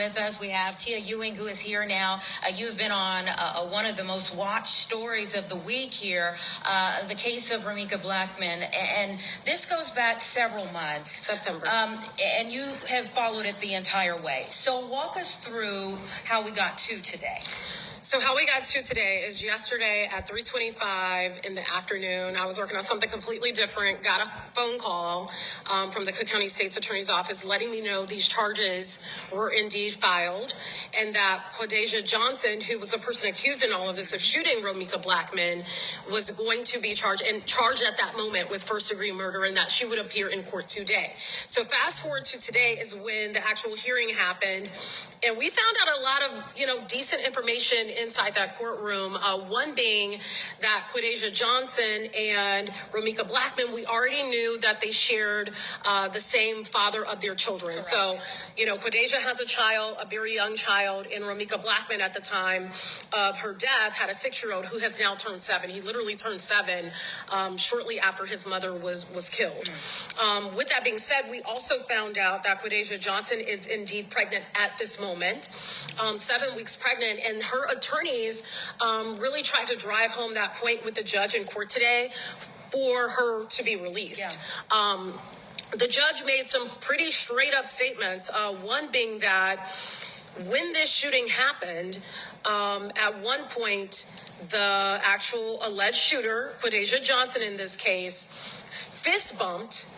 with us. We have Tia Ewing, who is here now. You've been on one of the most watched stories of the week here, the case of Romeca Blackmon. And this goes back several months. September. And you have followed it the entire way. So walk us through how we got to today. So how we got to today is yesterday at 3:25 in the afternoon. I was working on something completely different, got a phone call from the Cook County State's Attorney's Office letting me know these charges were indeed filed and that Quadeja Johnson, who was the person accused in all of this of shooting Romeca Blackmon, was going to be charged at that moment with first-degree murder and that she would appear in court today. So fast forward to today is when the actual hearing happened, and we found out a lot of, decent information inside that courtroom, one being that Quadeja Johnson and Romeca Blackmon, we already knew that they shared the same father of their children. Correct. So, Quadeja has a child, a very young child, and Romeca Blackmon at the time of her death had a 6-year-old who has now turned 7. He literally turned 7 shortly after his mother was killed. With that being said, we also found out that Quadeja Johnson is indeed pregnant at this moment, 7 weeks pregnant, and her attorneys really tried to drive home that point with the judge in court today for her to be released. Yeah. The judge made some pretty straight up statements, one being that when this shooting happened, at one point, the actual alleged shooter, Quadeja Johnson in this case, fist bumped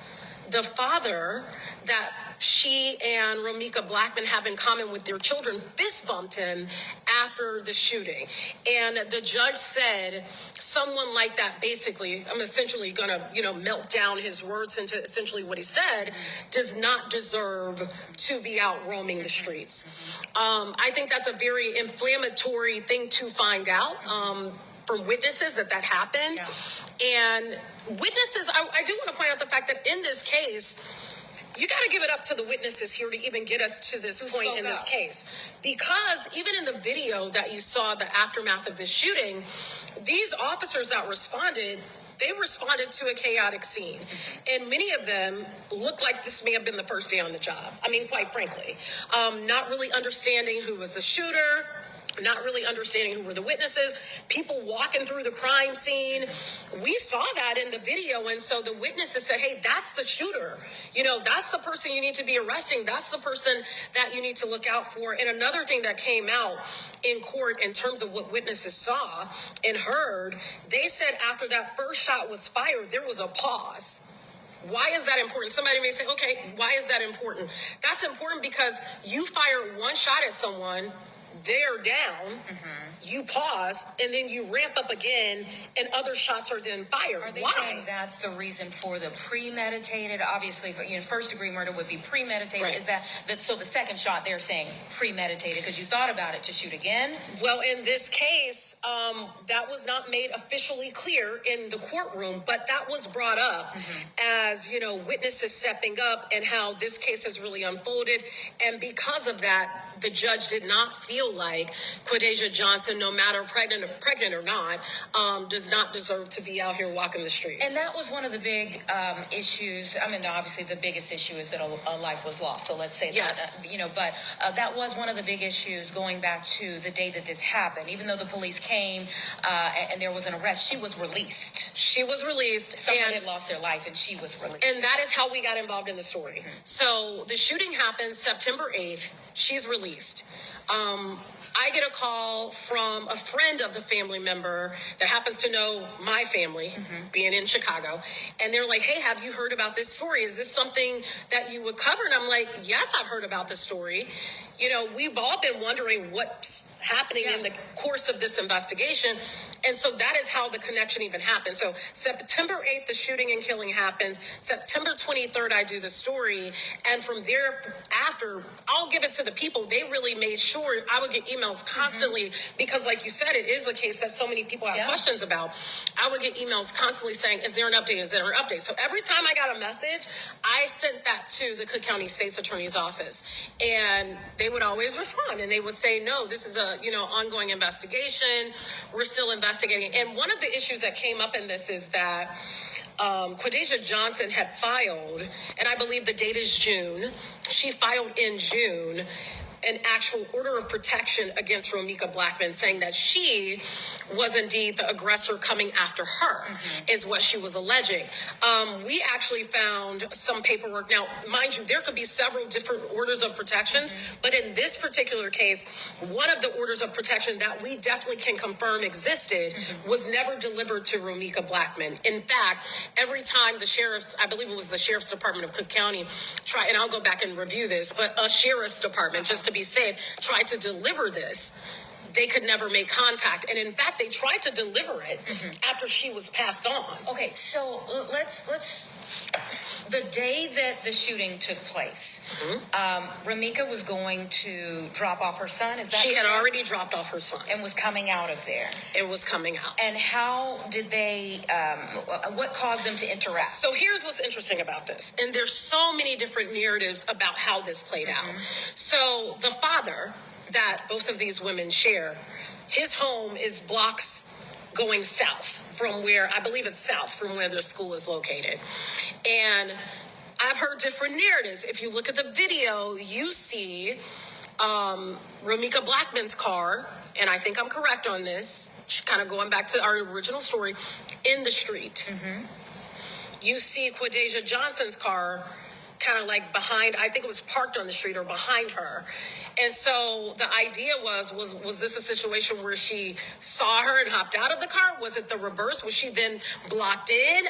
the father that she and Romeca Blackmon have in common with their children, fist bumped him after the shooting. And the judge said someone like that, basically, I'm essentially going to, melt down his words into essentially what he said, does not deserve to be out roaming the streets. I think that's a very inflammatory thing to find out. From witnesses that happened. Yeah. And witnesses, I do want to point out the fact that in this case, you got to give it up to the witnesses here to even get us to this point in this case. Because even in the video that you saw, the aftermath of this shooting, these officers that responded, they responded to a chaotic scene. And many of them looked like this may have been the first day on the job. I mean, quite frankly, not really understanding who was the shooter, not really understanding who were the witnesses, people walking through the crime scene. We saw that in the video. And so the witnesses said, hey, that's the shooter. That's the person you need to be arresting. That's the person that you need to look out for. And another thing that came out in court in terms of what witnesses saw and heard, they said after that first shot was fired, there was a pause. Why is that important? Somebody may say, okay, why is that important? That's important because you fire one shot at someone, they're down, you pause, and then you ramp up again, and other shots are then fired. Are they Why? saying that's the reason for the premeditated? Obviously, first-degree murder would be premeditated. Right. Is that so? The second shot, they're saying premeditated because you thought about it to shoot again? Well, in this case, that was not made officially clear in the courtroom, but that was brought up as, witnesses stepping up and how this case has really unfolded. And because of that, the judge did not feel like Quadeja Johnson, no matter pregnant or not, does not deserve to be out here walking the streets. And that was one of the big issues. I mean, obviously, the biggest issue is that a life was lost. So let's say yes. that, but that was one of the big issues going back to the day that this happened. Even though the police came and there was an arrest, she was released. She was released. Someone had lost their life and she was released. And that is how we got involved in the story. So the shooting happened September 8th. She's released. I get a call from a friend of the family member that happens to know my family, being in Chicago. And they're like, hey, have you heard about this story? Is this something that you would cover? And I'm like, yes, I've heard about the story. We've all been wondering what's happening in the course of this investigation. And so that is how the connection even happened. So September 8th, the shooting and killing happens. September 23rd, I do the story. And from there after, I'll give it to the people. They really made sure I would get emails constantly because, like you said, it is a case that so many people have questions about. I would get emails constantly saying, is there an update? Is there an update? So every time I got a message, I sent that to the Cook County State's Attorney's Office. And they would always respond. And they would say, no, this is a, ongoing investigation. We're still investigating. And one of the issues that came up in this is that Quadeja Johnson had filed, and I believe the date is June. She filed in June an actual order of protection against Romeca Blackmon, saying that she was indeed the aggressor coming after her, is what she was alleging. We actually found some paperwork. Now, mind you, there could be several different orders of protections, but in this particular case, one of the orders of protection that we definitely can confirm existed was never delivered to Romeca Blackmon. In fact, every time the sheriff's, I believe it was the Sheriff's Department of Cook County, and I'll go back and review this, but a sheriff's department, just to be safe, tried to deliver this, they could never make contact. And in fact, they tried to deliver it after she was passed on. Okay, so let's the day that the shooting took place, Romeca was going to drop off her son. Is that she had correct? already dropped off her son And was coming out of there. It was coming out. And how did they? What caused them to interact? So here's what's interesting about this, and there's so many different narratives about how this played out. So the father that both of these women share, his home is blocks going south from where, I believe it's south from where their school is located. And I've heard different narratives. If you look at the video, you see Romeca Blackmon's car, and I think I'm correct on this, kind of going back to our original story, in the street. You see Quadeja Johnson's car kind of like behind, I think it was parked on the street or behind her. And so the idea was this a situation where she saw her and hopped out of the car? Was it the reverse? Was she then blocked in?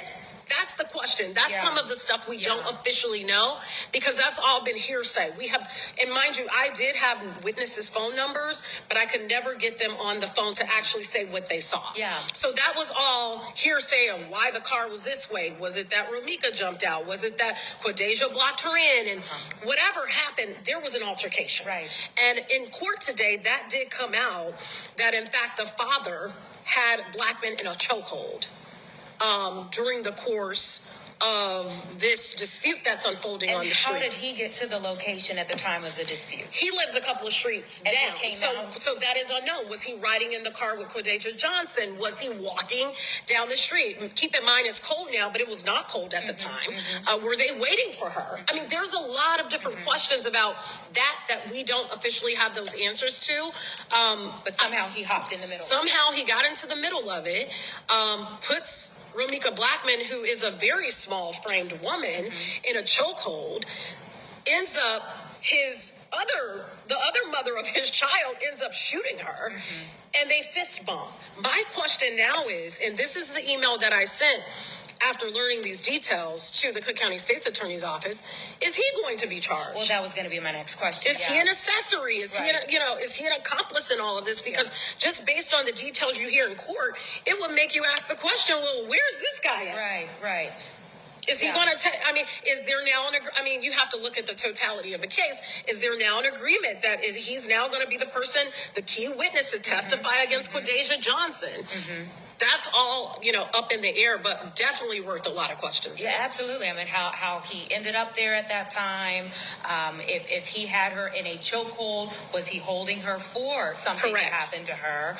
That's the question. That's some of the stuff we don't officially know, because that's all been hearsay. We have, and mind you, I did have witnesses' phone numbers, but I could never get them on the phone to actually say what they saw. Yeah. So that was all hearsay of why the car was this way. Was it that Romeca jumped out? Was it that Quadeja blocked her in? And whatever happened, there was an altercation. Right. And in court today, that did come out that, in fact, the father had Blackmon in a chokehold during the course of this dispute that's unfolding on the street. And how did he get to the location at the time of the dispute? He lives a couple of streets And down. he came out? So that is unknown. Was he riding in the car with Quadeja Johnson? Was he walking down the street? Keep in mind, it's cold now, but it was not cold at the time. Were they waiting for her? I mean, there's a lot of different questions about that we don't officially have those answers to. But somehow he hopped in the middle. Somehow he got into the middle of it, puts Romeca Blackmon, who is a very small framed woman, in a chokehold, ends up the other mother of his child ends up shooting her, and they fist bump. My question now is, and this is the email that I sent after learning these details to the Cook County State's Attorney's Office, is he going to be charged? Well, that was going to be my next question. Is he an accessory? Is he an accomplice in all of this? Because just based on the details you hear in court, it would make you ask the question, well, where's this guy at? Right. Is he going to is there now you have to look at the totality of the case. Is there now an agreement that he's now going to be the person, the key witness to testify against Quadeja Johnson? That's all, up in the air, but definitely worth a lot of questions. Yeah, absolutely. I mean, how he ended up there at that time, if he had her in a chokehold, was he holding her for something Correct. that happened to her?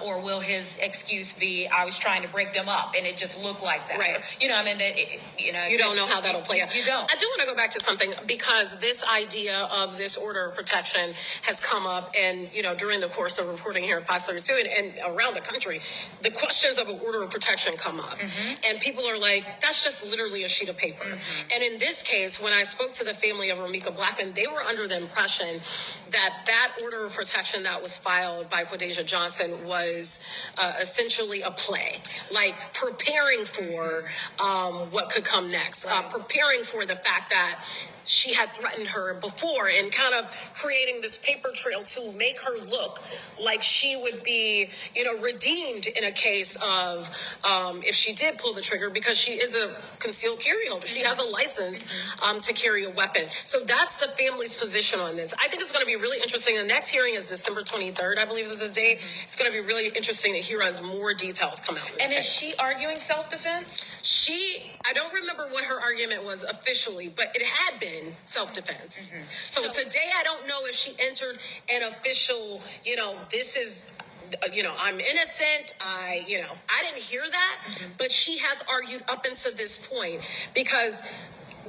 Or will his excuse be, I was trying to break them up and it just looked like that? Right. You don't know how that'll play out. You don't. I do want to go back to something, because this idea of this order of protection has come up, and, during the course of reporting here at 532 and around the country, the questions of an order of protection come up, and people are like, that's just literally a sheet of paper. And in this case, when I spoke to the family of Romeca Blackmon, they were under the impression that order of protection that was filed by Quadeja Johnson was essentially a play, like preparing for what could come next, preparing for the fact that she had threatened her before, and kind of creating this paper trail to make her look like she would be, redeemed in a case of if she did pull the trigger, because she is a concealed carry holder. She has a license to carry a weapon. So that's the family's position on this. I think it's going to be really interesting. The next hearing is December 23rd, I believe this is the date. It's going to be really interesting to hear as more details come out in this And case. is she arguing self-defense? I don't remember what her argument was officially, but it had been self-defense. So today, I don't know if she entered an official, this is, I'm innocent. I didn't hear that, but she has argued up until this point, because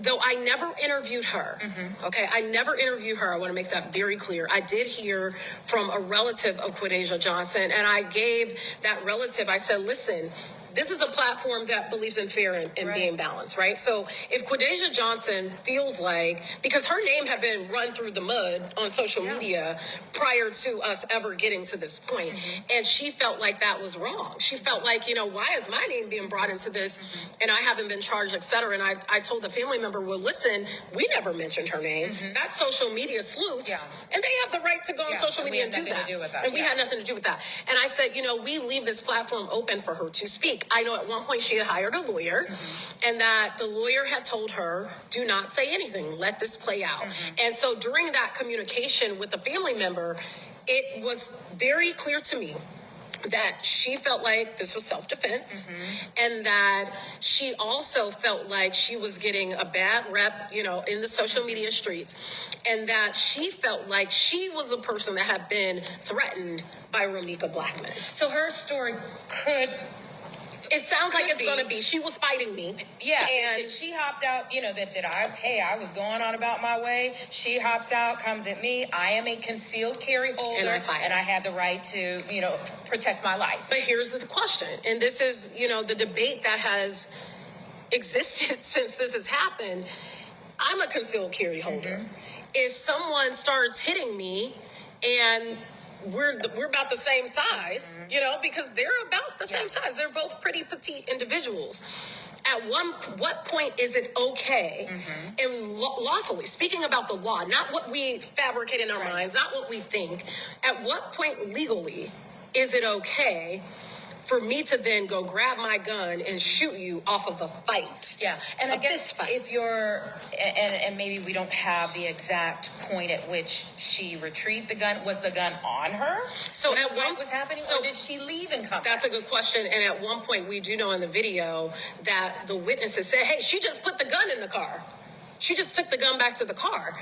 though I never interviewed her. Okay, I never interviewed her. I want to make that very clear. I did hear from a relative of Quadeja Johnson, and I gave that relative, I said, listen, this is a platform that believes in fair and being balanced, right? So if Quadeja Johnson feels like, because her name had been run through the mud on social media prior to us ever getting to this point, and she felt like that was wrong. She felt like, why is my name being brought into this and I haven't been charged, et cetera? And I told the family member, well, listen, we never mentioned her name. That's social media sleuths, and they have the right to go on social media and do that. And we had nothing to do with that. And I said, we leave this platform open for her to speak. I know at one point she had hired a lawyer, and that the lawyer had told her, do not say anything, let this play out. And so during that communication with the family member, it was very clear to me that she felt like this was self-defense, and that she also felt like she was getting a bad rep, in the social media streets, and that she felt like she was the person that had been threatened by Romeca Blackmon. So her story could... It sounds like it's going to be. She was fighting me. Yeah. And she hopped out, I was going on about my way. She hops out, comes at me. I am a concealed carry holder. And I had the right to, protect my life. But here's the question. And this is, the debate that has existed since this has happened. I'm a concealed carry holder. If someone starts hitting me and we're about the same size, because they're about the same size. They're both pretty petite individuals. At what point is it okay and lawfully, speaking about the law, not what we fabricate in our minds, not what we think, at what point legally is it okay for me to then go grab my gun and shoot you off of a fight? Yeah, and I guess if you're, and maybe we don't have the exact point at which she retrieved the gun. Was the gun on her? So when at what was happening, or did she leave and come That's back? a good question. And at one point, we do know in the video that the witnesses said, hey, she just put the gun in the car. She just took the gun back to the car,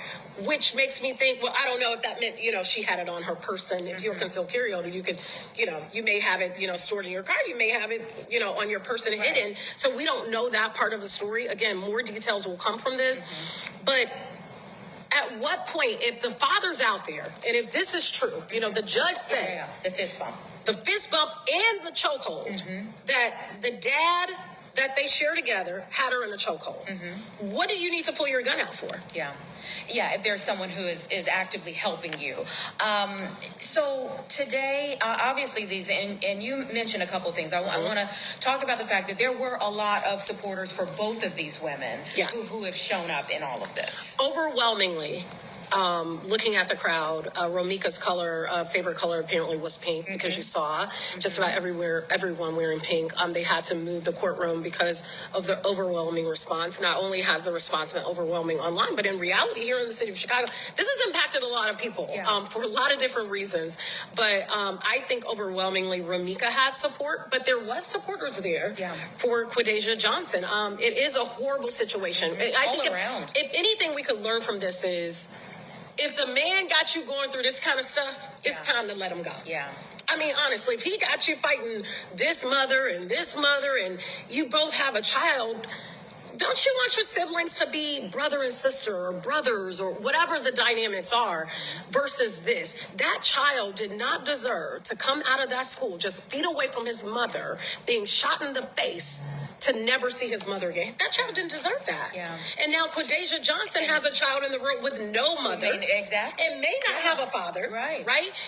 which makes me think, well, I don't know if that meant, she had it on her person. If you're a concealed carry holder, you could, you may have it, stored in your car. You may have it, on your person hidden. So we don't know that part of the story. Again, more details will come from this. But at what point, if the father's out there, and if this is true, the judge said... the fist bump. The fist bump and the chokehold, that the dad... that they share together had her in a chokehold. What do you need to pull your gun out for? Yeah, if there's someone who is actively helping you. So today, obviously these, and you mentioned a couple of things. I want to talk about the fact that there were a lot of supporters for both of these women who have shown up in all of this. Overwhelmingly. Looking at the crowd, Romeca's favorite color apparently was pink, because you saw just about everyone wearing pink. They had to move the courtroom because of the overwhelming response. Not only has the response been overwhelming online, but in reality here in the city of Chicago, this has impacted a lot of people for a lot of different reasons. But I think overwhelmingly Romeca had support, but there was supporters there for Quadeja Johnson. It is a horrible situation. I think if anything we could learn from this is, if the man got you going through this kind of stuff, it's time to let him go. I mean, honestly, if he got you fighting this mother and you both have a child, don't you want your siblings to be brother and sister or brothers or whatever the dynamics are versus this? That child did not deserve to come out of that school just feet away from his mother, being shot in the face, to never see his mother again. That child didn't deserve that. And now Quadeja Johnson has a child in the room with no mother. Exactly. And may not have a father. Right?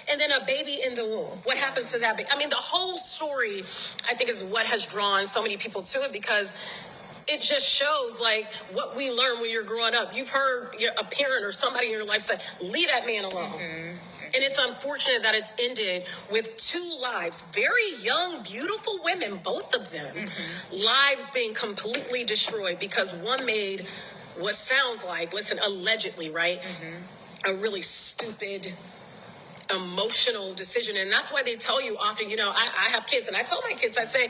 And then a baby in the womb. What happens to that baby? I mean, the whole story, I think, is what has drawn so many people to it, because it just shows like what we learn when you're growing up. You've heard a parent or somebody in your life say, leave that man alone. And it's unfortunate that it's ended with two lives, very young, beautiful women, both of them, lives being completely destroyed because one made what sounds like, listen, allegedly, right? A really stupid, emotional decision. And that's why they tell you often, I have kids, and I tell my kids, I say,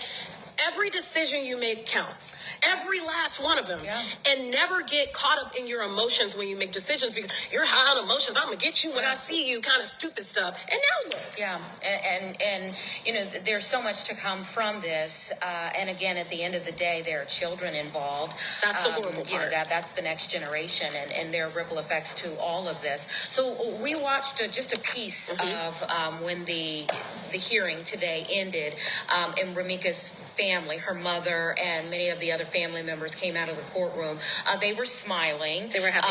every decision you make counts. Every last one of them. Yeah. And never get caught up in your emotions when you make decisions, because you're high on emotions. I'm going to get you when I see you, kind of stupid stuff. And now look. Yeah, and you know, there's so much to come from this. And again, at the end of the day, there are children involved. That's the horrible You know, part. that's the next generation, and there are ripple effects to all of this. So we watched just a piece of when the hearing today ended, and Romeca's family, her mother, and many of the other family members came out of the courtroom. They were smiling. They were happy.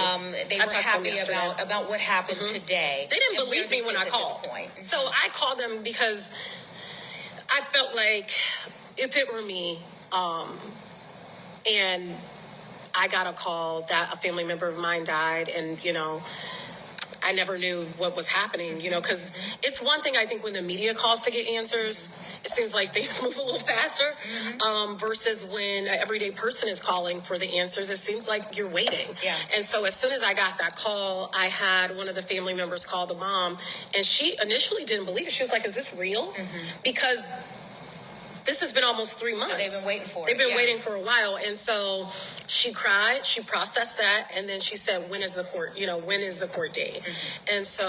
They were happy about what happened today. They didn't believe me when I called. So I called them because I felt like if it were me, and I got a call that a family member of mine died, and, you know, I never knew what was happening, you know, because it's one thing, I think, when the media calls to get answers, it seems like they move a little faster, versus when an everyday person is calling for the answers, it seems like you're waiting. Yeah. And so as soon as I got that call, I had one of the family members call the mom, and she initially didn't believe it. She was like, is this real? Because this has been almost 3 months. They've been waiting for it. They've been waiting for a while. And so she cried, she processed that, and then she said, when is the court date? And so,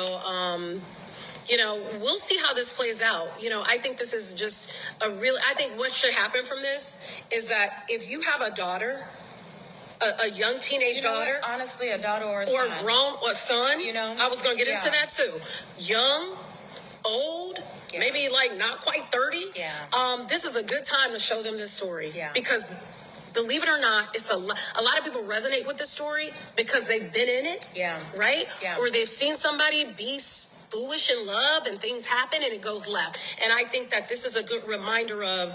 you know, we'll see how this plays out. You know, I think this is just I think what should happen from this is that if you have a daughter, a young teenage daughter, honestly, a daughter or a or son. grown or son, You know? I was going to get into that too. Young, old, maybe like not quite 30. Yeah. This is a good time to show them this story. Yeah. Because believe it or not, it's a lot of people resonate with this story because they've been in it. Yeah. Right? Yeah. Or they've seen somebody be foolish in love and things happen and it goes left. And I think that this is a good reminder of,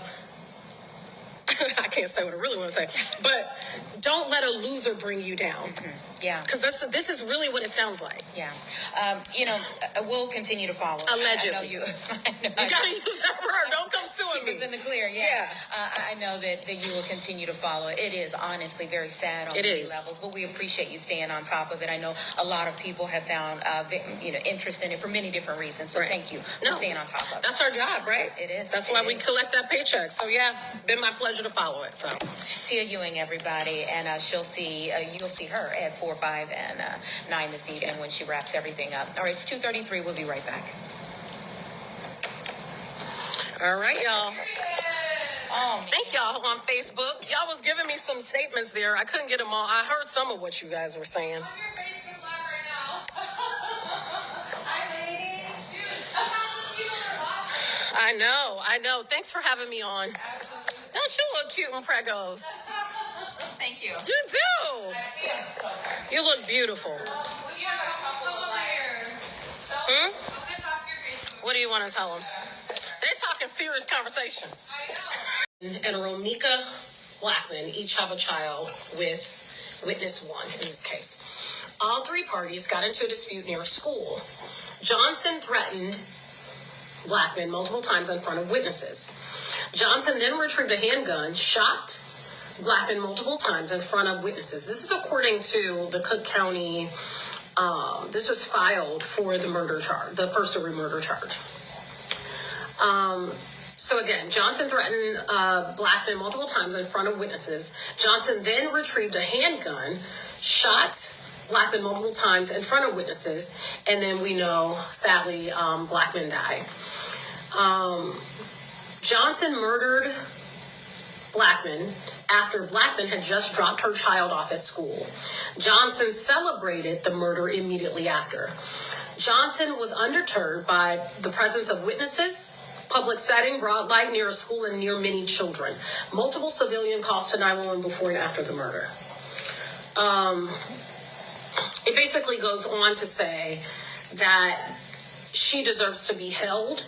I can't say what I really want to say, but don't let a loser bring you down. Yeah. Because this is really what it sounds like. Yeah. You know, we'll continue to follow. Allegedly. I know you. You got to use that word. Don't come suing me. Keep us in the clear. Yeah. I know that you will continue to follow. It is honestly very sad on many levels, but we appreciate you staying on top of it. I know a lot of people have found interest in it for many different reasons. So thank you for staying on top of it. That's our job, right? It is. That's why we collect that paycheck. So yeah, been my pleasure to follow it. So Tia Ewing, everybody, and you'll see her at 4, 5, and 9 this evening when she wraps everything up. All right, it's 2:33. We'll be right back. all right, y'all. Oh, Thank y'all on Facebook. Y'all was giving me some statements there. I couldn't get them all. I heard some of what you guys were saying. I'm your Facebook live right now. Hi, ladies. People are watching. I know. Thanks for having me on. Absolutely. Don't you look cute in pregos? Thank you. You do. You look beautiful. You have a couple over here. Hmm? I'm gonna talk to your Facebook. What do you want to tell them? They're talking serious conversation. I know. And Romeca Blackmon each have a child with witness one in this case. All three parties got into a dispute near a school. Johnson threatened Blackmon multiple times in front of witnesses. Johnson then retrieved a handgun, shot Blackmon multiple times in front of witnesses. This is according to the Cook County. This was filed for the murder charge, the first-degree murder charge. So again, Johnson threatened Blackmon multiple times in front of witnesses. Johnson then retrieved a handgun, shot Blackmon multiple times in front of witnesses, and then we know, sadly, Blackmon died. Johnson murdered Blackmon after Blackmon had just dropped her child off at school. Johnson celebrated the murder immediately after. Johnson was undeterred by the presence of witnesses, public setting, broad light near a school, and near many children. Multiple civilian calls to 911 before and after the murder. It basically goes on to say that she deserves to be held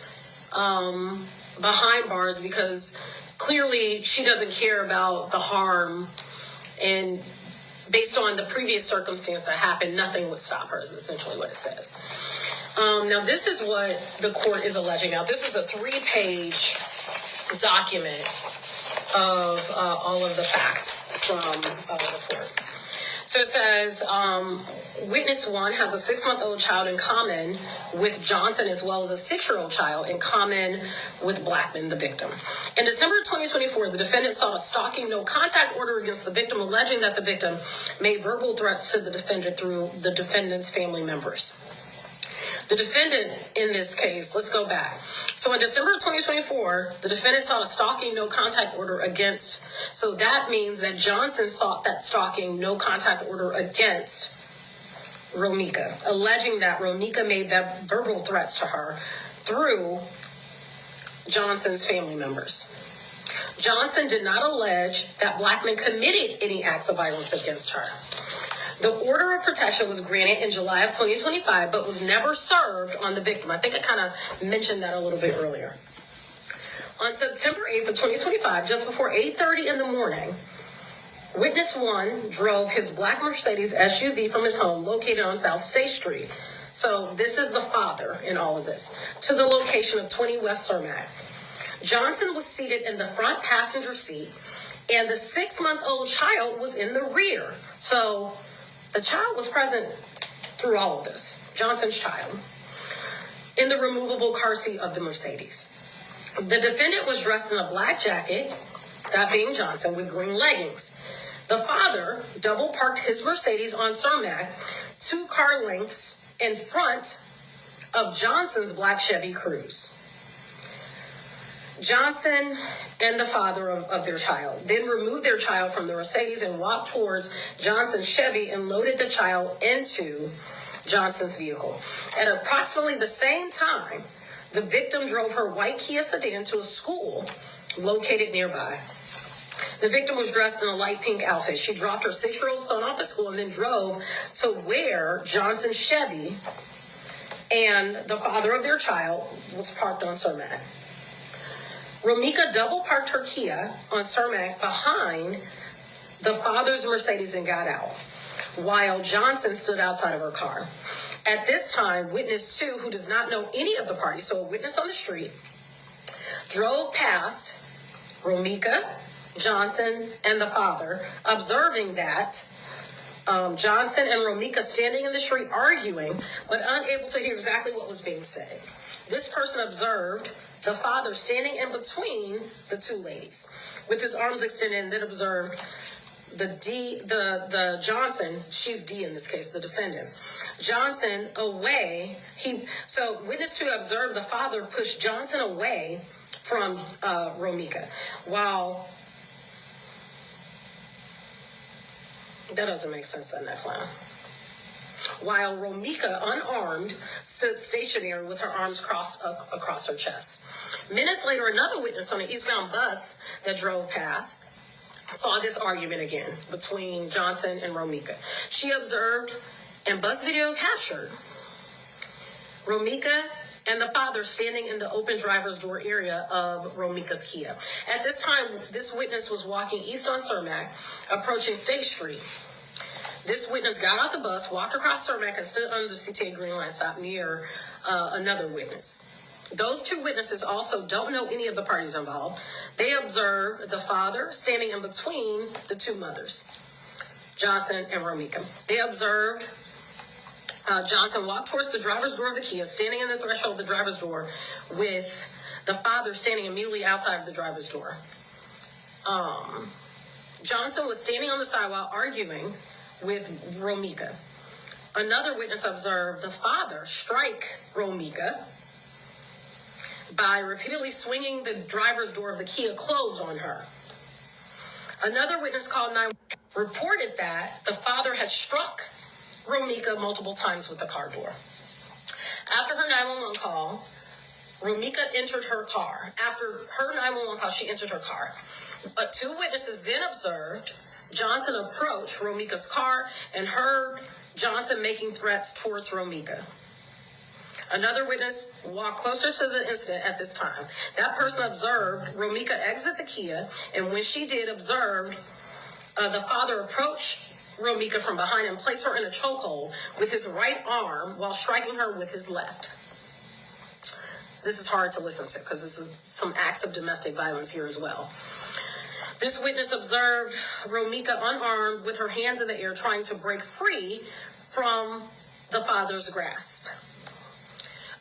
behind bars because clearly she doesn't care about the harm, and based on the previous circumstance that happened, nothing would stop her is essentially what it says. Now, this is what the court is alleging. Now, this is a 3-page document of all of the facts from the court. So it says, witness 1 has a 6-month-old child in common with Johnson, as well as a 6-year-old child in common with Blackmon, the victim. In December 2024, the defendant sought a stalking no contact order against the victim, alleging that the victim made verbal threats to the defendant through the defendant's family members. The defendant in this case, let's go back. So in December of 2024, the defendant sought a stalking no contact order against, so that means that Johnson sought that stalking no contact order against Romeca, alleging that Romeca made that verbal threats to her through Johnson's family members. Johnson did not allege that Blackmon committed any acts of violence against her. The order of protection was granted in July of 2025, but was never served on the victim. I think I kind of mentioned that a little bit earlier. On September 8th of 2025, just before 8:30 in the morning, witness 1 drove his black Mercedes SUV from his home located on South State Street. So this is the father in all of this, to the location of 20 West Cermak. Johnson was seated in the front passenger seat, and the 6-month-old child was in the rear. So the child was present through all of this, Johnson's child, in the removable car seat of the Mercedes. The defendant was dressed in a black jacket, that being Johnson, with green leggings. The father double parked his Mercedes on Cermak 2 car lengths in front of Johnson's black Chevy Cruze. Johnson and the father of their child then removed their child from the Mercedes and walked towards Johnson's Chevy and loaded the child into Johnson's vehicle. At approximately the same time, the victim drove her white Kia sedan to a school located nearby. The victim was dressed in a light pink outfit. She dropped her 6-year-old son off at school and then drove to where Johnson's Chevy and the father of their child was parked on Cermak. Romeca double parked her Kia on Cermak behind the father's Mercedes and got out, while Johnson stood outside of her car. At this time, witness 2, who does not know any of the parties, so a witness on the street, drove past Romeca, Johnson, and the father, observing that Johnson and Romeca standing in the street arguing, but unable to hear exactly what was being said. This person observed the father standing in between the 2 ladies with his arms extended, and then observed the Johnson, she's D in this case, the defendant, Johnson away. So witness 2 observed the father push Johnson away from Romeca, while that doesn't make sense, doesn't that, Flan? While Romeca, unarmed, stood stationary with her arms crossed across her chest. Minutes later, another witness on an eastbound bus that drove past saw this argument again between Johnson and Romeca. She observed, and bus video captured, Romeca and the father standing in the open driver's door area of Romeca's Kia. At this time, this witness was walking east on Cermak, approaching State Street. This witness got off the bus, walked across Cermak, and stood under the CTA green line stop near another witness. Those 2 witnesses also don't know any of the parties involved. They observed the father standing in between the 2 mothers, Johnson and Romeca. They observed Johnson walk towards the driver's door of the Kia, standing in the threshold of the driver's door with the father standing immediately outside of the driver's door. Johnson was standing on the sidewalk arguing with Romeca. Another witness observed the father strike Romeca by repeatedly swinging the driver's door of the Kia closed on her. Another witness called 911 reported that the father had struck Romeca multiple times with the car door. After her 911 call, Romeca entered her car. After her 911 call, she entered her car. 2 witnesses then observed Johnson approach Romeca's car and heard Johnson making threats towards Romeca. Another witness walked closer to the incident at this time. That person observed Romeca exit the Kia, and when she did, observed the father approach Romeca from behind and place her in a chokehold with his right arm while striking her with his left. This is hard to listen to because this is some acts of domestic violence here as well. This witness observed Romeca unarmed with her hands in the air trying to break free from the father's grasp.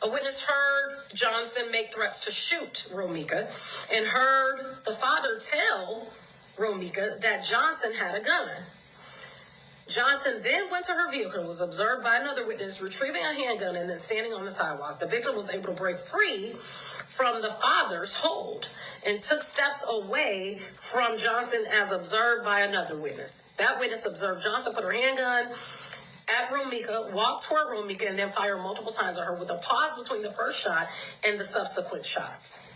A witness heard Johnson make threats to shoot Romeca and heard the father tell Romeca that Johnson had a gun. Johnson then went to her vehicle and was observed by another witness retrieving a handgun and then standing on the sidewalk. The victim was able to break free from the father's hold and took steps away from Johnson as observed by another witness. That witness observed Johnson put her handgun at Romeca, walked toward Romeca, and then fired multiple times at her with a pause between the first shot and the subsequent shots.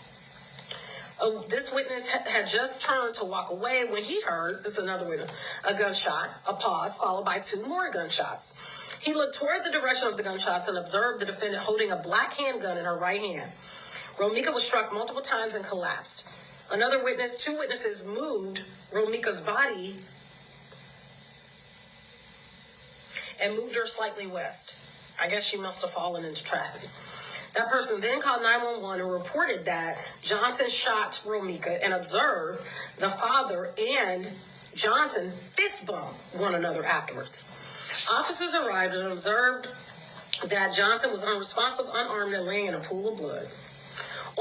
This witness had just turned to walk away when he heard, this is another witness, a gunshot, a pause, followed by 2 more gunshots. He looked toward the direction of the gunshots and observed the defendant holding a black handgun in her right hand. Romeca was struck multiple times and collapsed. Another witness, 2 witnesses moved Romeca's body and moved her slightly west. I guess she must have fallen into traffic. That person then called 911 and reported that Johnson shot Romeca and observed the father and Johnson fist bump one another afterwards. Officers arrived and observed that Johnson was unresponsive, unarmed, and laying in a pool of blood.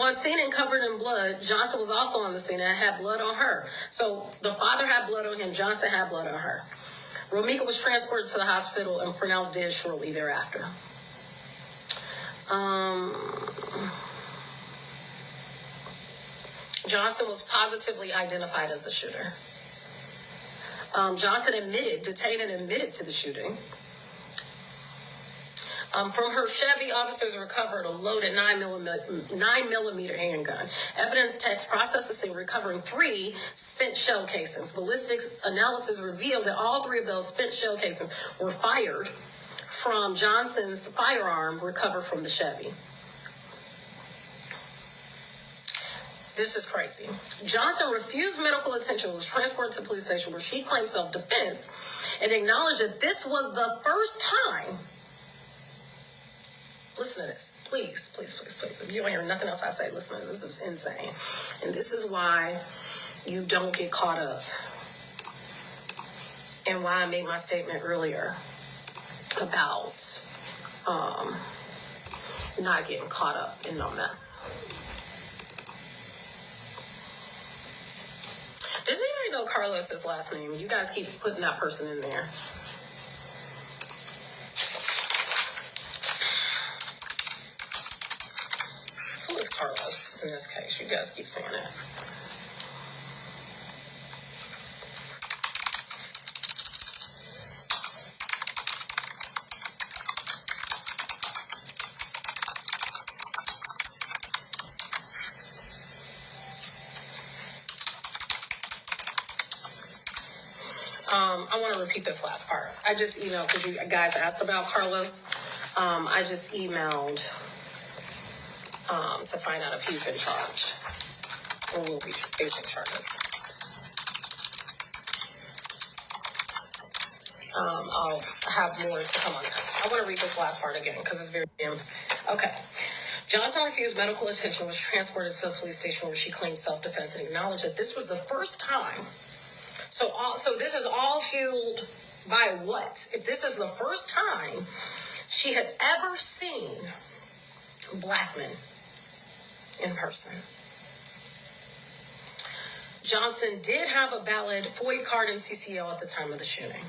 On scene and covered in blood, Johnson was also on the scene and had blood on her. So the father had blood on him, Johnson had blood on her. Romeca was transported to the hospital and pronounced dead shortly thereafter. Johnson was positively identified as the shooter. Johnson detained and admitted to the shooting. From her Chevy, officers recovered a loaded 9mm handgun. Evidence techs processed the scene, recovering 3 spent shell casings. Ballistics analysis revealed that all 3 of those spent shell casings were fired from Johnson's firearm recovered from the Chevy. This is crazy. Johnson refused medical attention, was transported to the police station where she claimed self-defense and acknowledged that this was the first time. Listen to this. Please, please, please, please. If you don't hear nothing else I say, listen to this. This is insane. And this is why you don't get caught up. And why I made my statement earlier about not getting caught up in no mess. Does anybody know Carlos's last name? You guys keep putting that person in there. Who is Carlos in this case? You guys keep saying it. I want to repeat this last part. I just emailed, because you guys asked about Carlos. I just emailed to find out if he's been charged or will be facing charges. I'll have more to come on that. I want to read this last part again because it's very okay. Johnson refused medical attention, was transported to the police station where she claimed self-defense and acknowledged that this was the first time. So this is all fueled by what? If this is the first time she had ever seen Blackmon in person. Johnson did have a valid FOID card and CCL at the time of the shooting.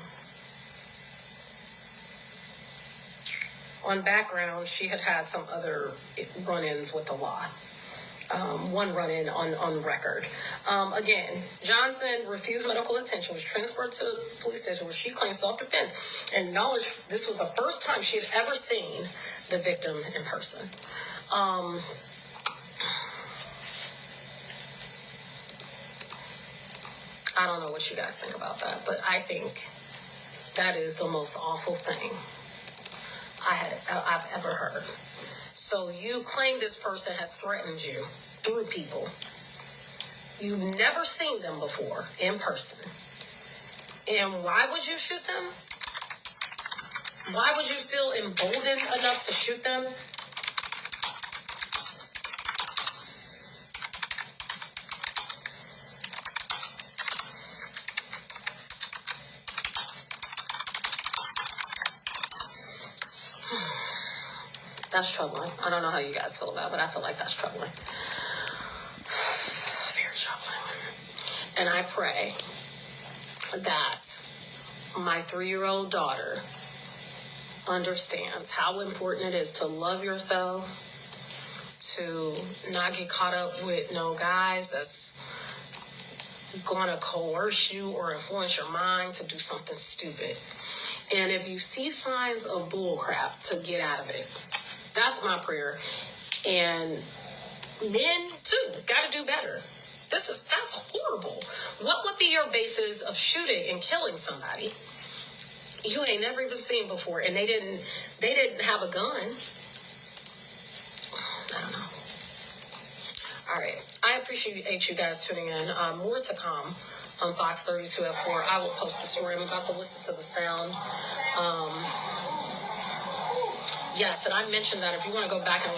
On background, she had had some other run-ins with the law. One run-in on record. Again, Johnson refused medical attention, was transported to the police station where she claimed self-defense and acknowledged this was the first time she had ever seen the victim in person. I don't know what you guys think about that, but I think that is the most awful thing I've ever heard. So you claim this person has threatened you through people. You've never seen them before in person. And why would you shoot them? Why would you feel emboldened enough to shoot them? that's troubling. I don't know how you guys feel about it, but I feel like that's troubling. Very troubling. And I pray that my 3-year-old daughter understands how important it is to love yourself, to not get caught up with no guys that's going to coerce you or influence your mind to do something stupid. And if you see signs of bullcrap, to get out of it. That's my prayer. And men too got to do better. That's horrible. What would be your basis of shooting and killing somebody you ain't never even seen before, and they didn't have a gun? I don't know. All right. I appreciate you guys tuning in. More to come on Fox 32 at 4. I will post the story. I'm about to listen to the sound. Yes, and I mentioned that if you want to go back and